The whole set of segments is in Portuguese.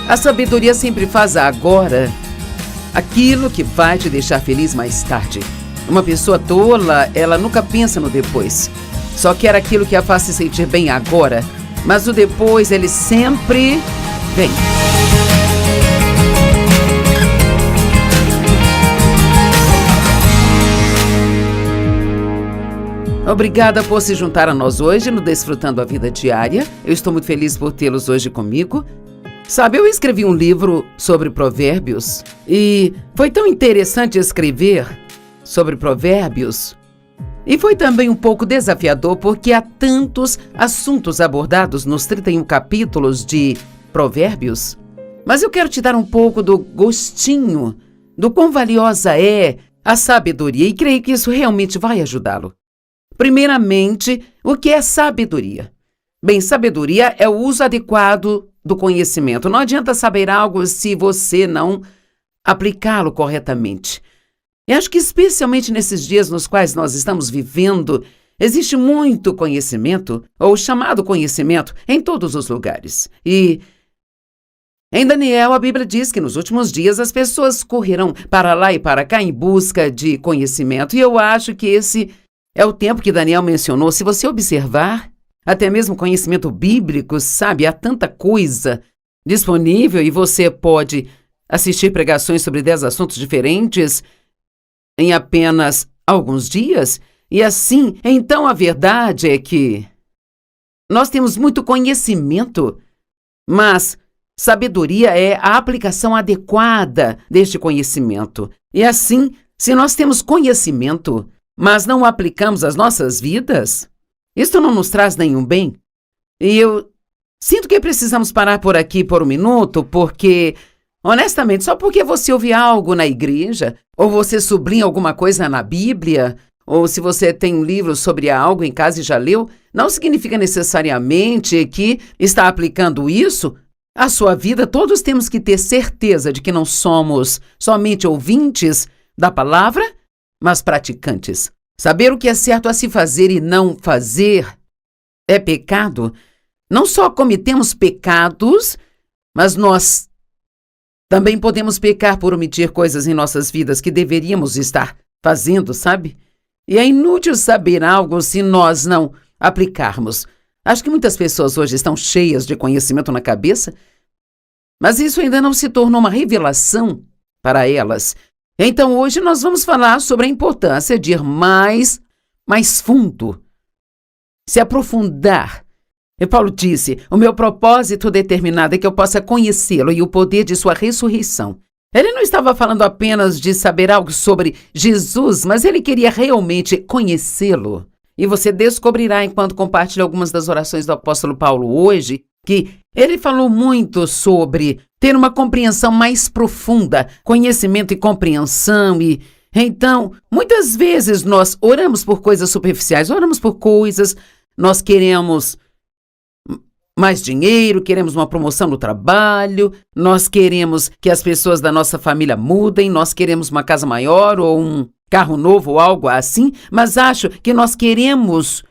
A sabedoria sempre faz agora aquilo que vai te deixar feliz mais tarde. Uma pessoa tola, ela nunca pensa no depois. Só quer aquilo que a faz se sentir bem agora. Mas o depois, ele sempre vem. Obrigada por se juntar a nós hoje no Desfrutando a Vida Diária. Eu estou muito feliz por tê-los hoje comigo. Sabe, eu escrevi um livro sobre provérbios e foi tão interessante escrever sobre provérbios. E foi também um pouco desafiador porque há tantos assuntos abordados nos 31 capítulos de Provérbios. Mas eu quero te dar um pouco do gostinho do quão valiosa é a sabedoria e creio que isso realmente vai ajudá-lo. Primeiramente, o que é sabedoria? Bem, sabedoria é o uso adequado do conhecimento. Não adianta saber algo se você não aplicá-lo corretamente. E acho que especialmente nesses dias nos quais nós estamos vivendo, existe muito conhecimento, ou chamado conhecimento, em todos os lugares. E em Daniel, a Bíblia diz que nos últimos dias as pessoas correrão para lá e para cá em busca de conhecimento. E eu acho que esse é o tempo que Daniel mencionou. Se você observar, até mesmo conhecimento bíblico, sabe, há tanta coisa disponível e você pode assistir pregações sobre 10 assuntos diferentes em apenas alguns dias. E assim, então a verdade é que nós temos muito conhecimento, mas sabedoria é a aplicação adequada deste conhecimento. E assim, se nós temos conhecimento, mas não o aplicamos às nossas vidas, isto não nos traz nenhum bem. E eu sinto que precisamos parar por aqui por um minuto, porque, honestamente, só porque você ouve algo na igreja, ou você sublinha alguma coisa na Bíblia, ou se você tem um livro sobre algo em casa e já leu, não significa necessariamente que está aplicando isso à sua vida. Todos temos que ter certeza de que não somos somente ouvintes da palavra, mas praticantes. Saber o que é certo a se fazer e não fazer é pecado. Não só cometemos pecados, mas nós também podemos pecar por omitir coisas em nossas vidas que deveríamos estar fazendo, sabe? E é inútil saber algo se nós não aplicarmos. Acho que muitas pessoas hoje estão cheias de conhecimento na cabeça, mas isso ainda não se tornou uma revelação para elas. Então, hoje nós vamos falar sobre a importância de ir mais fundo, se aprofundar. E Paulo disse, o meu propósito determinado é que eu possa conhecê-lo e o poder de sua ressurreição. Ele não estava falando apenas de saber algo sobre Jesus, mas ele queria realmente conhecê-lo. E você descobrirá, enquanto compartilha algumas das orações do apóstolo Paulo hoje, que ele falou muito sobre ter uma compreensão mais profunda, conhecimento e compreensão. E então, muitas vezes nós oramos por coisas superficiais, oramos por coisas, nós queremos mais dinheiro, queremos uma promoção no trabalho, nós queremos que as pessoas da nossa família mudem, nós queremos uma casa maior ou um carro novo ou algo assim, mas acho que nós queremos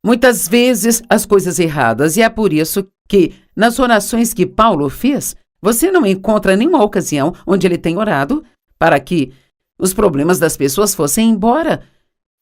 muitas vezes as coisas erradas. E é por isso que nas orações que Paulo fez, você não encontra nenhuma ocasião onde ele tem orado para que os problemas das pessoas fossem embora.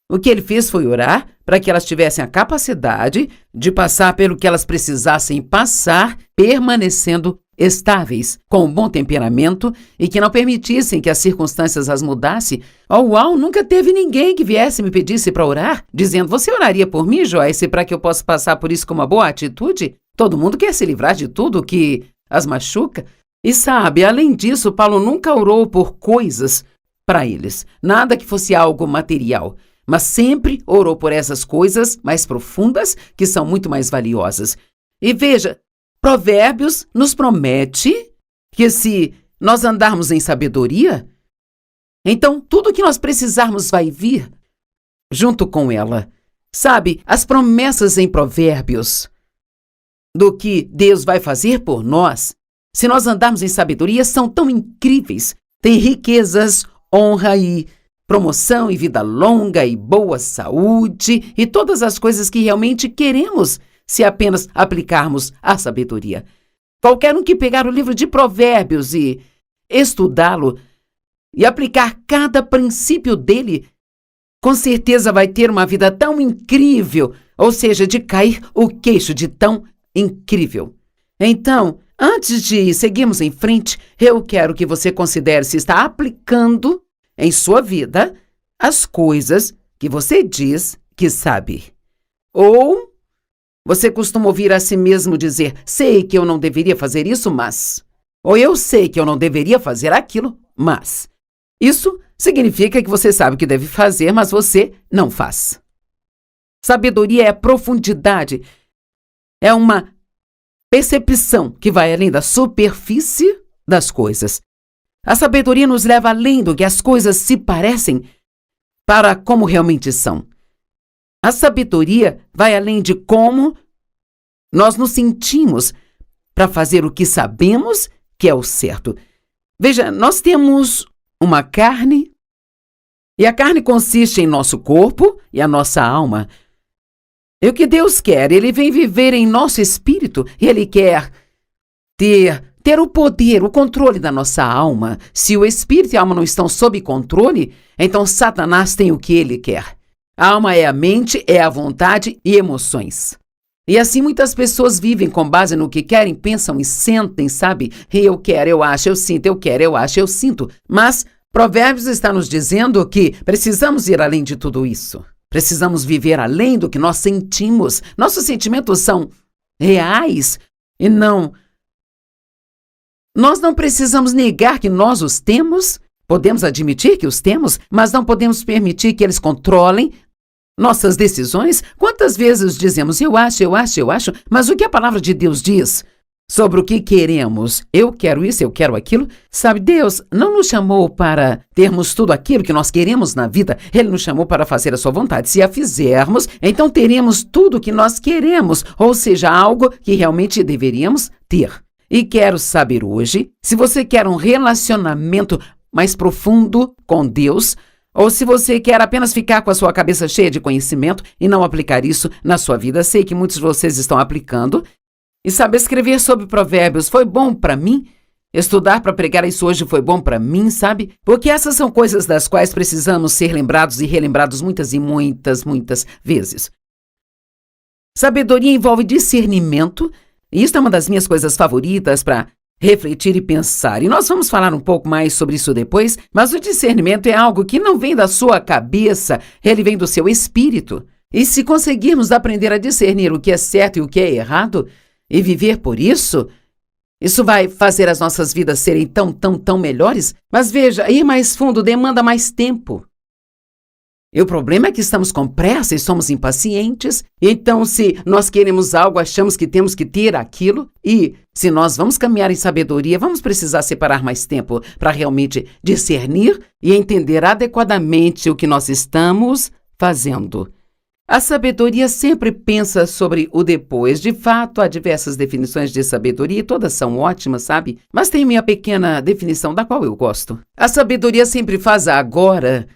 O que ele fez foi orar para que elas tivessem a capacidade de passar pelo que elas precisassem passar, permanecendo estáveis, com um bom temperamento e que não permitissem que as circunstâncias as mudassem. Uau, nunca teve ninguém que viesse e me pedisse para orar, dizendo, você oraria por mim, Joyce, para que eu possa passar por isso com uma boa atitude? Todo mundo quer se livrar de tudo que as machuca. E sabe, além disso, Paulo nunca orou por coisas para eles, nada que fosse algo material, mas sempre orou por essas coisas mais profundas, que são muito mais valiosas. E veja, Provérbios nos promete que se nós andarmos em sabedoria, então tudo o que nós precisarmos vai vir junto com ela. Sabe, as promessas em Provérbios do que Deus vai fazer por nós, se nós andarmos em sabedoria, são tão incríveis. Tem riquezas, honra e promoção e vida longa e boa saúde e todas as coisas que realmente queremos se apenas aplicarmos a sabedoria. Qualquer um que pegar o livro de Provérbios e estudá-lo e aplicar cada princípio dele, com certeza vai ter uma vida tão incrível, ou seja, de cair o queixo de tão incrível. Então, antes de seguirmos em frente, eu quero que você considere se está aplicando em sua vida as coisas que você diz que sabe. Ou você costuma ouvir a si mesmo dizer, sei que eu não deveria fazer isso, mas... Ou eu sei que eu não deveria fazer aquilo, mas... Isso significa que você sabe o que deve fazer, mas você não faz. Sabedoria é profundidade. É uma percepção que vai além da superfície das coisas. A sabedoria nos leva além do que as coisas se parecem para como realmente são. A sabedoria vai além de como nós nos sentimos para fazer o que sabemos que é o certo. Veja, nós temos uma carne, e a carne consiste em nosso corpo e a nossa alma. E o que Deus quer? Ele vem viver em nosso espírito e Ele quer ter o poder, o controle da nossa alma. Se o espírito e a alma não estão sob controle, então Satanás tem o que ele quer. A alma é a mente, é a vontade e emoções. E assim muitas pessoas vivem com base no que querem, pensam e sentem, sabe? Eu quero, eu acho, eu sinto, eu quero, eu acho, eu sinto. Mas Provérbios está nos dizendo que precisamos ir além de tudo isso. Precisamos viver além do que nós sentimos. Nossos sentimentos são reais e não... Nós não precisamos negar que nós os temos. Podemos admitir que os temos, mas não podemos permitir que eles controlem nossas decisões. Quantas vezes dizemos, eu acho, mas o que a palavra de Deus diz sobre o que queremos? Eu quero isso, eu quero aquilo. Sabe, Deus não nos chamou para termos tudo aquilo que nós queremos na vida. Ele nos chamou para fazer a sua vontade. Se a fizermos, então teremos tudo o que nós queremos, ou seja, algo que realmente deveríamos ter. E quero saber hoje, se você quer um relacionamento mais profundo com Deus, ou se você quer apenas ficar com a sua cabeça cheia de conhecimento e não aplicar isso na sua vida. Sei que muitos de vocês estão aplicando. E saber escrever sobre Provérbios foi bom para mim. Estudar para pregar isso hoje foi bom para mim, sabe? Porque essas são coisas das quais precisamos ser lembrados e relembrados muitas e muitas vezes. Sabedoria envolve discernimento. E isso é uma das minhas coisas favoritas para refletir e pensar. E nós vamos falar um pouco mais sobre isso depois, mas o discernimento é algo que não vem da sua cabeça, ele vem do seu espírito. E se conseguirmos aprender a discernir o que é certo e o que é errado, e viver por isso, isso vai fazer as nossas vidas serem tão melhores. Mas veja, ir mais fundo demanda mais tempo. E o problema é que estamos com pressa e somos impacientes. Então, se nós queremos algo, achamos que temos que ter aquilo. E se nós vamos caminhar em sabedoria, vamos precisar separar mais tempo para realmente discernir e entender adequadamente o que nós estamos fazendo. A sabedoria sempre pensa sobre o depois. De fato, há diversas definições de sabedoria e todas são ótimas, sabe? Mas tem minha pequena definição da qual eu gosto. A sabedoria sempre faz agora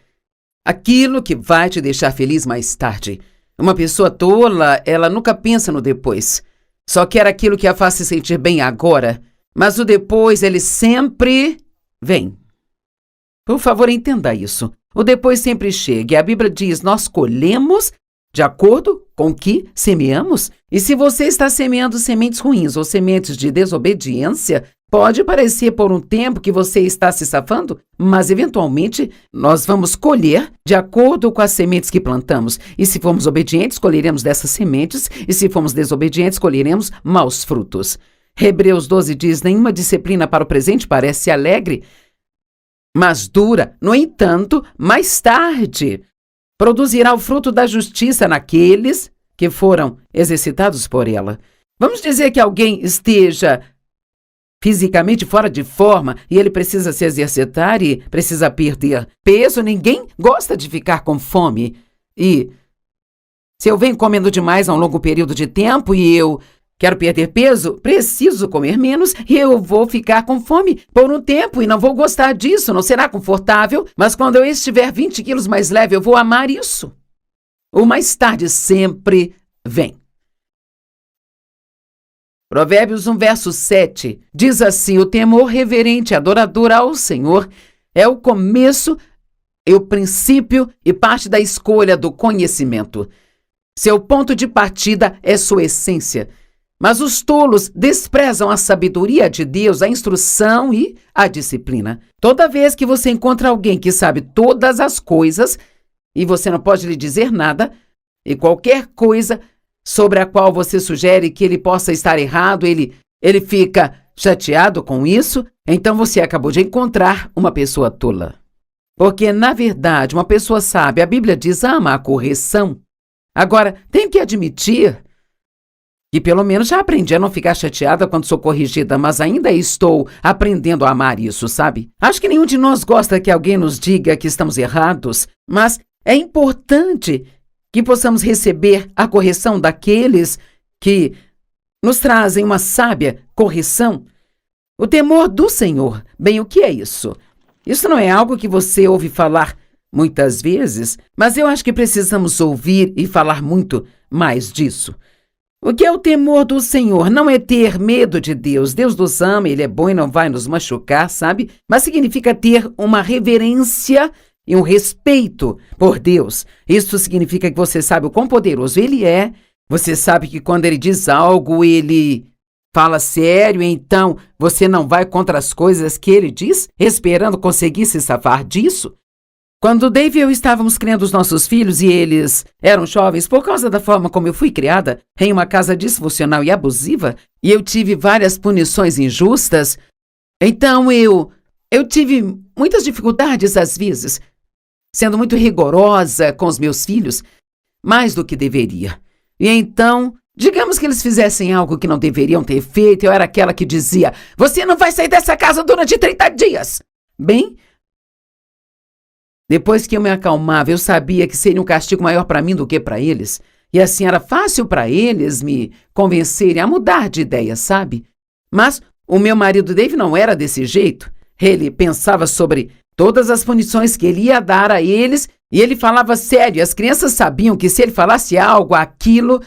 aquilo que vai te deixar feliz mais tarde. Uma pessoa tola, ela nunca pensa no depois. Só quer aquilo que a faz se sentir bem agora. Mas o depois, ele sempre vem. Por favor, entenda isso. O depois sempre chega. E a Bíblia diz, nós colhemos de acordo com o que semeamos. E se você está semeando sementes ruins ou sementes de desobediência, pode parecer por um tempo que você está se safando, mas eventualmente nós vamos colher de acordo com as sementes que plantamos. E se formos obedientes, colheremos dessas sementes, e se formos desobedientes, colheremos maus frutos. Hebreus 12 diz, nenhuma disciplina para o presente parece alegre, mas dura. No entanto, mais tarde produzirá o fruto da justiça naqueles que foram exercitados por ela. Vamos dizer que alguém esteja fisicamente fora de forma e ele precisa se exercitar e precisa perder peso. Ninguém gosta de ficar com fome. E se eu venho comendo demais há um longo período de tempo e eu quero perder peso, preciso comer menos e eu vou ficar com fome por um tempo e não vou gostar disso, não será confortável, mas quando eu estiver 20 quilos mais leve, eu vou amar isso. O mais tarde sempre vem. Provérbios 1, verso 7, diz assim: o temor reverente e adorador ao Senhor é o começo e o princípio e parte da escolha do conhecimento. Seu ponto de partida é sua essência. Mas os tolos desprezam a sabedoria de Deus, a instrução e a disciplina. Toda vez que você encontra alguém que sabe todas as coisas e você não pode lhe dizer nada, e qualquer coisa sobre a qual você sugere que ele possa estar errado, ele fica chateado com isso, então você acabou de encontrar uma pessoa tola. Porque, na verdade, uma pessoa sábia, a Bíblia diz, ama a correção. Agora, tenho que admitir que pelo menos já aprendi a não ficar chateada quando sou corrigida, mas ainda estou aprendendo a amar isso, sabe? Acho que nenhum de nós gosta que alguém nos diga que estamos errados, mas é importante que possamos receber a correção daqueles que nos trazem uma sábia correção. O temor do Senhor. Bem, o que é isso? Isso não é algo que você ouve falar muitas vezes, mas eu acho que precisamos ouvir e falar muito mais disso. O que é o temor do Senhor? Não é ter medo de Deus. Deus nos ama, Ele é bom e não vai nos machucar, sabe? Mas significa ter uma reverência e um respeito por Deus. Isso significa que você sabe o quão poderoso Ele é. Você sabe que quando Ele diz algo, Ele fala sério, então você não vai contra as coisas que Ele diz, esperando conseguir se safar disso. Quando Dave e eu estávamos criando os nossos filhos e eles eram jovens, por causa da forma como eu fui criada, em uma casa disfuncional e abusiva, e eu tive várias punições injustas, então eu tive muitas dificuldades às vezes, sendo muito rigorosa com os meus filhos, mais do que deveria. E então, digamos que eles fizessem algo que não deveriam ter feito, eu era aquela que dizia, você não vai sair dessa casa durante 30 dias. Bem, depois que eu me acalmava, eu sabia que seria um castigo maior para mim do que para eles. E assim era fácil para eles me convencerem a mudar de ideia, sabe? Mas o meu marido Dave não era desse jeito. Ele pensava sobre todas as punições que ele ia dar a eles e ele falava sério. E as crianças sabiam que se ele falasse algo, aquilo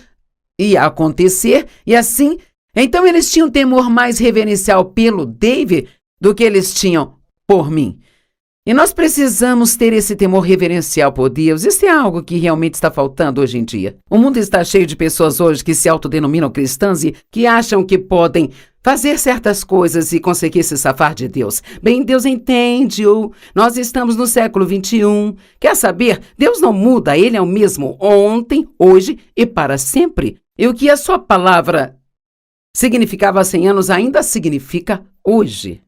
ia acontecer. E assim, então eles tinham temor mais reverencial pelo Dave do que eles tinham por mim. E nós precisamos ter esse temor reverencial por Deus. Isso é algo que realmente está faltando hoje em dia. O mundo está cheio de pessoas hoje que se autodenominam cristãs e que acham que podem fazer certas coisas e conseguir se safar de Deus. Bem, Deus entende-o. Nós estamos no século 21. Quer saber? Deus não muda. Ele é o mesmo ontem, hoje e para sempre. E o que a sua palavra significava há 100 anos ainda significa hoje.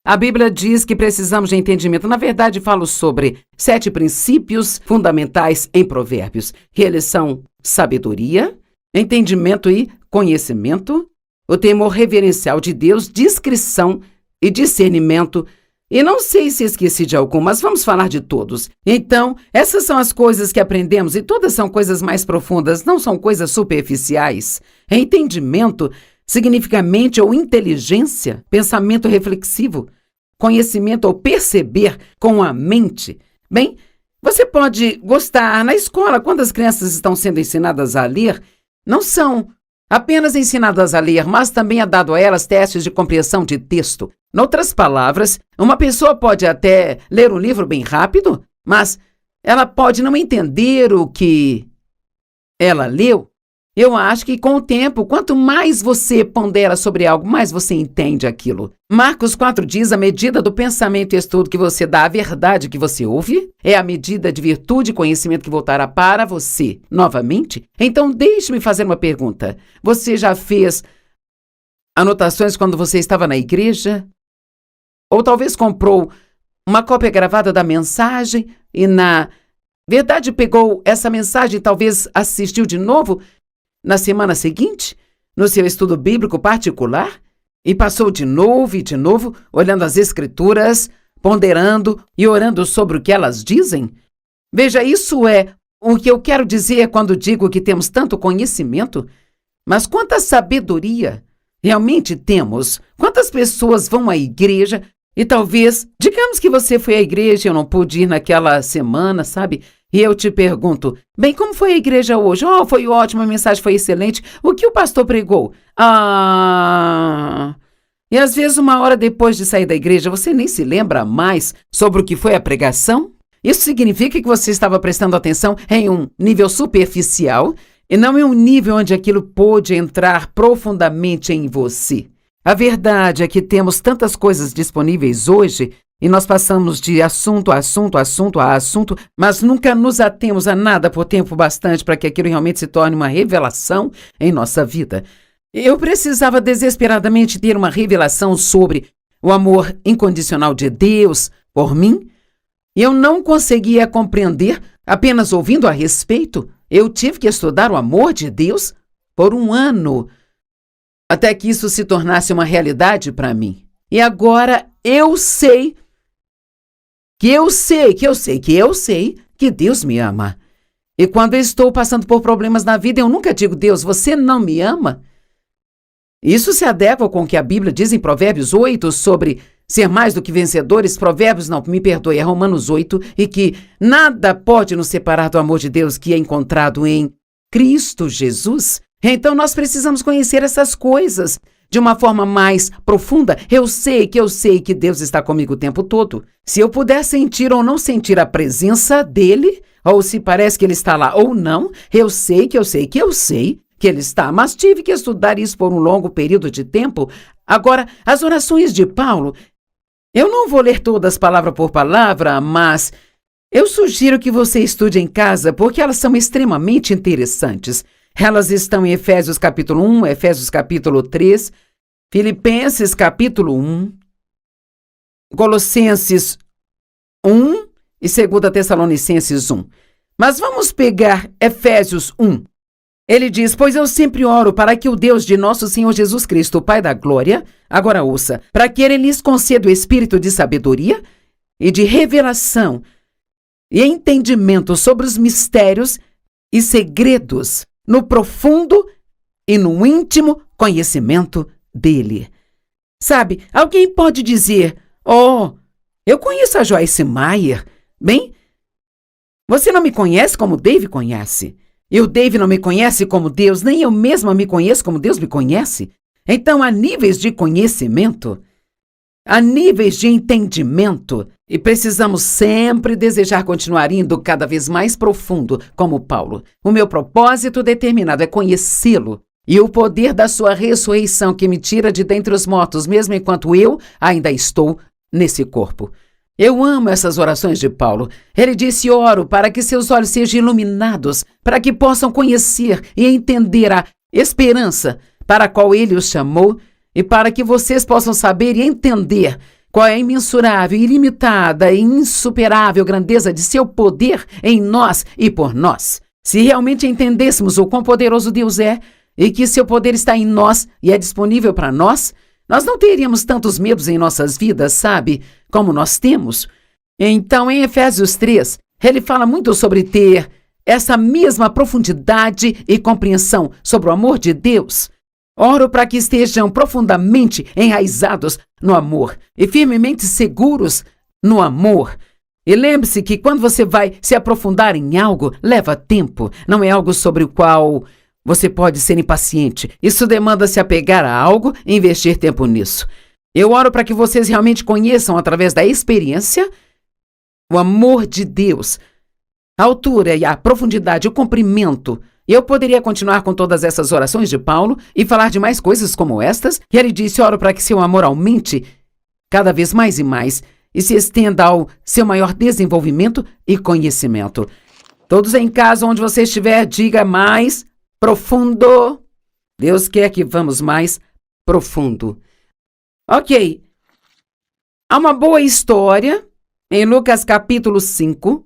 A Bíblia diz que precisamos de entendimento. Na verdade, falo sobre 7 princípios fundamentais em Provérbios. Que eles são sabedoria, entendimento e conhecimento, o temor reverencial de Deus, discrição e discernimento. E não sei se esqueci de algum, mas vamos falar de todos. Então, essas são as coisas que aprendemos e todas são coisas mais profundas, não são coisas superficiais. Entendimento significa mente ou inteligência, pensamento reflexivo, conhecimento ou perceber com a mente. Bem, você pode gostar na escola, quando as crianças estão sendo ensinadas a ler, não são apenas ensinadas a ler, mas também é dado a elas testes de compreensão de texto. Noutras palavras, uma pessoa pode até ler um livro bem rápido, mas ela pode não entender o que ela leu. Eu acho que com o tempo, quanto mais você pondera sobre algo, mais você entende aquilo. Marcos 4 diz, a medida do pensamento e estudo que você dá à verdade que você ouve é a medida de virtude e conhecimento que voltará para você novamente. Então, deixe-me fazer uma pergunta. Você já fez anotações quando você estava na igreja? Ou talvez comprou uma cópia gravada da mensagem e na verdade pegou essa mensagem e talvez assistiu de novo na semana seguinte, no seu estudo bíblico particular, e passou de novo e de novo, olhando as escrituras, ponderando e orando sobre o que elas dizem? Veja, isso é o que eu quero dizer quando digo que temos tanto conhecimento, mas quanta sabedoria realmente temos? Quantas pessoas vão à igreja e talvez, digamos que você foi à igreja e eu não pude ir naquela semana, sabe? e eu te pergunto, bem, como foi a igreja hoje? Oh, foi ótimo, a mensagem foi excelente. O que o pastor pregou? E às vezes, uma hora depois de sair da igreja, você nem se lembra mais sobre o que foi a pregação? Isso significa que você estava prestando atenção em um nível superficial e não em um nível onde aquilo pôde entrar profundamente em você. A verdade é que temos tantas coisas disponíveis hoje e nós passamos de assunto a assunto, assunto a assunto, mas nunca nos atemos a nada por tempo bastante para que aquilo realmente se torne uma revelação em nossa vida. Eu precisava desesperadamente ter uma revelação sobre o amor incondicional de Deus por mim, e eu não conseguia compreender apenas ouvindo a respeito. Eu tive que estudar o amor de Deus por 1 ano, até que isso se tornasse uma realidade para mim. E agora eu sei que Deus me ama. E quando eu estou passando por problemas na vida, eu nunca digo, Deus, você não me ama? Isso se adequa com o que a Bíblia diz em Provérbios 8 sobre ser mais do que vencedores. Provérbios, não, me perdoe, é Romanos 8, e que nada pode nos separar do amor de Deus que é encontrado em Cristo Jesus. Então nós precisamos conhecer essas coisas de uma forma mais profunda. Eu sei que Deus está comigo o tempo todo. Se eu puder sentir ou não sentir a presença dele, ou se parece que ele está lá ou não, eu sei que ele está, mas tive que estudar isso por um longo período de tempo. Agora, as orações de Paulo, eu não vou ler todas palavra por palavra, mas eu sugiro que você estude em casa, porque elas são extremamente interessantes. Elas estão em Efésios capítulo 1, Efésios capítulo 3, Filipenses capítulo 1, Colossenses 1 e 2 Tessalonicenses 1. Mas vamos pegar Efésios 1. Ele diz, pois eu sempre oro para que o Deus de nosso Senhor Jesus Cristo, o Pai da Glória, agora ouça, para que Ele lhes conceda o espírito de sabedoria e de revelação e entendimento sobre os mistérios e segredos no profundo e no íntimo conhecimento dele. Sabe, alguém pode dizer, eu conheço a Joyce Meyer. Bem, você não me conhece como Dave conhece. E o Dave não me conhece como Deus, nem eu mesma me conheço como Deus me conhece. Então, há níveis de conhecimento, há níveis de entendimento, e precisamos sempre desejar continuar indo cada vez mais profundo, como Paulo. O meu propósito determinado é conhecê-lo, e o poder da sua ressurreição que me tira de dentre os mortos, mesmo enquanto eu ainda estou nesse corpo. Eu amo essas orações de Paulo. Ele disse, oro para que seus olhos sejam iluminados, para que possam conhecer e entender a esperança para a qual ele os chamou, e para que vocês possam saber e entender qual é a imensurável, ilimitada e insuperável grandeza de seu poder em nós e por nós. Se realmente entendêssemos o quão poderoso Deus é, e que seu poder está em nós e é disponível para nós, nós não teríamos tantos medos em nossas vidas, sabe, como nós temos. Então, em Efésios 3, ele fala muito sobre ter essa mesma profundidade e compreensão sobre o amor de Deus. Oro para que estejam profundamente enraizados no amor e firmemente seguros no amor. E lembre-se que quando você vai se aprofundar em algo, leva tempo. Não é algo sobre o qual você pode ser impaciente. Isso demanda se apegar a algo e investir tempo nisso. Eu oro para que vocês realmente conheçam, através da experiência, o amor de Deus, a altura e a profundidade, o comprimento. E eu poderia continuar com todas essas orações de Paulo e falar de mais coisas como estas. E ele disse, oro para que seu amor aumente cada vez mais e mais e se estenda ao seu maior desenvolvimento e conhecimento. Todos em casa, onde você estiver, diga mais profundo. Deus quer que vamos mais profundo. Ok. Há uma boa história em Lucas capítulo 5.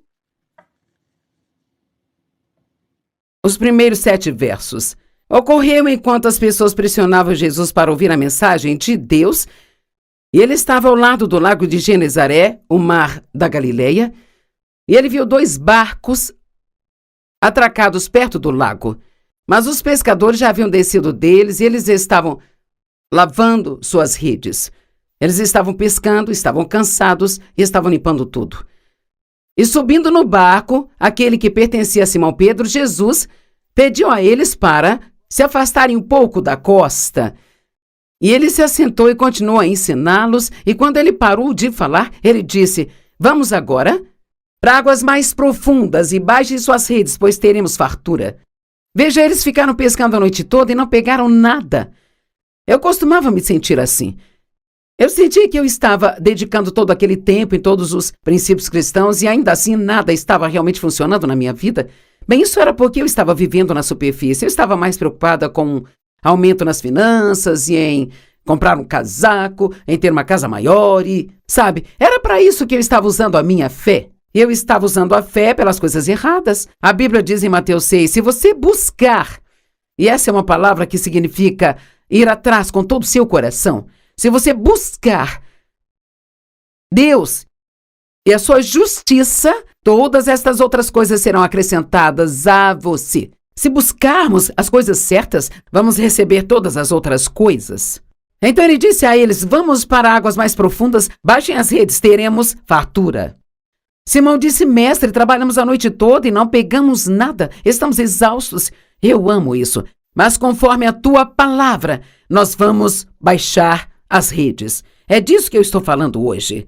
Os primeiros 7 versos. Ocorreu enquanto as pessoas pressionavam Jesus para ouvir a mensagem de Deus, e ele estava ao lado do lago de Genezaré, o mar da Galileia, e ele viu 2 barcos atracados perto do lago. Mas os pescadores já haviam descido deles e eles estavam lavando suas redes. Eles estavam pescando, estavam cansados e estavam limpando tudo. E subindo no barco, aquele que pertencia a Simão Pedro, Jesus pediu a eles para se afastarem um pouco da costa. E ele se assentou e continuou a ensiná-los, e quando ele parou de falar, ele disse: vamos agora para águas mais profundas e baixem suas redes, pois teremos fartura. Veja, eles ficaram pescando a noite toda e não pegaram nada. Eu costumava me sentir assim. Eu sentia que eu estava dedicando todo aquele tempo em todos os princípios cristãos e ainda assim nada estava realmente funcionando na minha vida. Bem, isso era porque eu estava vivendo na superfície. Eu estava mais preocupada com aumento nas finanças e em comprar um casaco, em ter uma casa maior e, sabe, era para isso que eu estava usando a minha fé. Eu estava usando a fé pelas coisas erradas. A Bíblia diz em Mateus 6, se você buscar, e essa é uma palavra que significa ir atrás com todo o seu coração, se você buscar Deus e a sua justiça, todas estas outras coisas serão acrescentadas a você. Se buscarmos as coisas certas, vamos receber todas as outras coisas. Então ele disse a eles, vamos para águas mais profundas, baixem as redes, teremos fartura. Simão disse, mestre, trabalhamos a noite toda e não pegamos nada, estamos exaustos. Eu amo isso, mas conforme a tua palavra, nós vamos baixar as redes. É disso que eu estou falando hoje.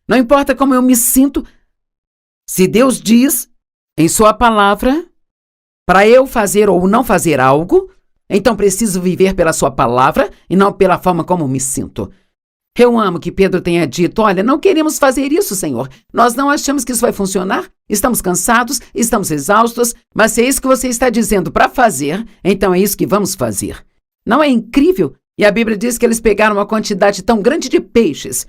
Não importa como eu me sinto, se Deus diz em sua palavra para eu fazer ou não fazer algo, então preciso viver pela sua palavra e não pela forma como me sinto. Eu amo que Pedro tenha dito, olha, não queremos fazer isso, Senhor. Nós não achamos que isso vai funcionar. Estamos cansados, estamos exaustos, mas se é isso que você está dizendo para fazer, então é isso que vamos fazer. Não é incrível? E a Bíblia diz que eles pegaram uma quantidade tão grande de peixes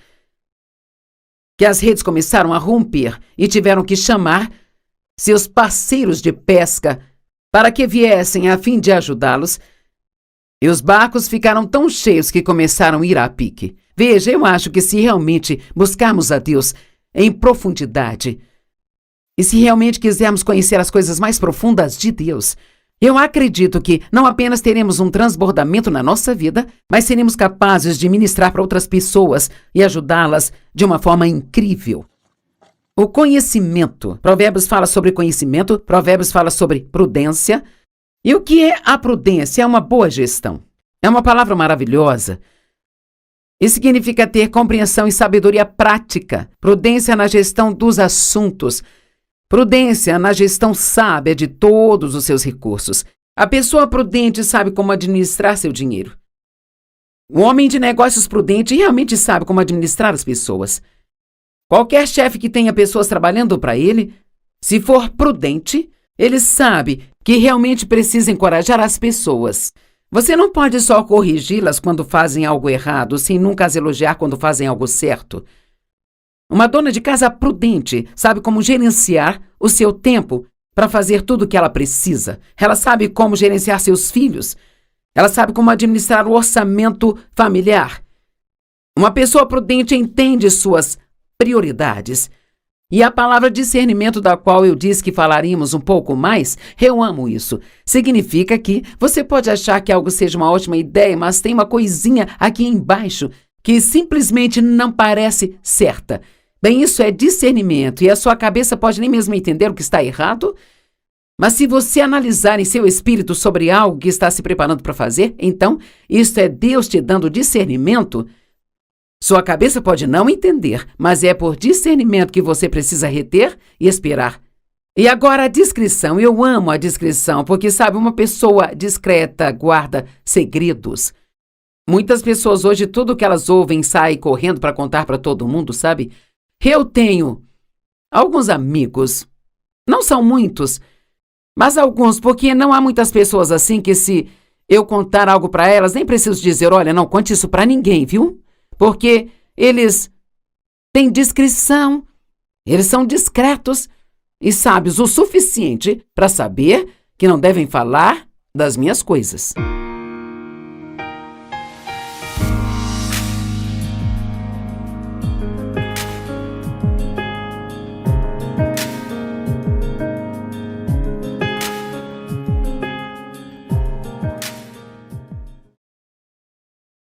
que as redes começaram a romper e tiveram que chamar seus parceiros de pesca para que viessem a fim de ajudá-los. E os barcos ficaram tão cheios que começaram a ir a pique. Veja, eu acho que se realmente buscarmos a Deus em profundidade e se realmente quisermos conhecer as coisas mais profundas de Deus, eu acredito que não apenas teremos um transbordamento na nossa vida, mas seremos capazes de ministrar para outras pessoas e ajudá-las de uma forma incrível. O conhecimento. Provérbios fala sobre conhecimento, Provérbios fala sobre prudência. E o que é a prudência? É uma boa gestão. É uma palavra maravilhosa. E significa ter compreensão e sabedoria prática. Prudência na gestão dos assuntos. Prudência na gestão sábia de todos os seus recursos. A pessoa prudente sabe como administrar seu dinheiro. O homem de negócios prudente realmente sabe como administrar as pessoas. Qualquer chefe que tenha pessoas trabalhando para ele, se for prudente, ele sabe que realmente precisa encorajar as pessoas. Você não pode só corrigi-las quando fazem algo errado, sem nunca as elogiar quando fazem algo certo. Uma dona de casa prudente sabe como gerenciar o seu tempo para fazer tudo o que ela precisa. Ela sabe como gerenciar seus filhos. Ela sabe como administrar o orçamento familiar. Uma pessoa prudente entende suas prioridades. E a palavra discernimento, da qual eu disse que falaríamos um pouco mais, eu amo isso. Significa que você pode achar que algo seja uma ótima ideia, mas tem uma coisinha aqui embaixo que simplesmente não parece certa. Bem, isso é discernimento e a sua cabeça pode nem mesmo entender o que está errado. Mas se você analisar em seu espírito sobre algo que está se preparando para fazer, então isso é Deus te dando discernimento. Sua cabeça pode não entender, mas é por discernimento que você precisa reter e esperar. E agora a discrição. Eu amo a discrição, porque, sabe, uma pessoa discreta guarda segredos. Muitas pessoas hoje, tudo que elas ouvem, saem correndo para contar para todo mundo, sabe? Eu tenho alguns amigos, não são muitos, mas alguns, porque não há muitas pessoas assim que se eu contar algo para elas, nem preciso dizer, olha, não conte isso para ninguém, viu? Porque eles têm discrição, eles são discretos e sábios o suficiente para saber que não devem falar das minhas coisas.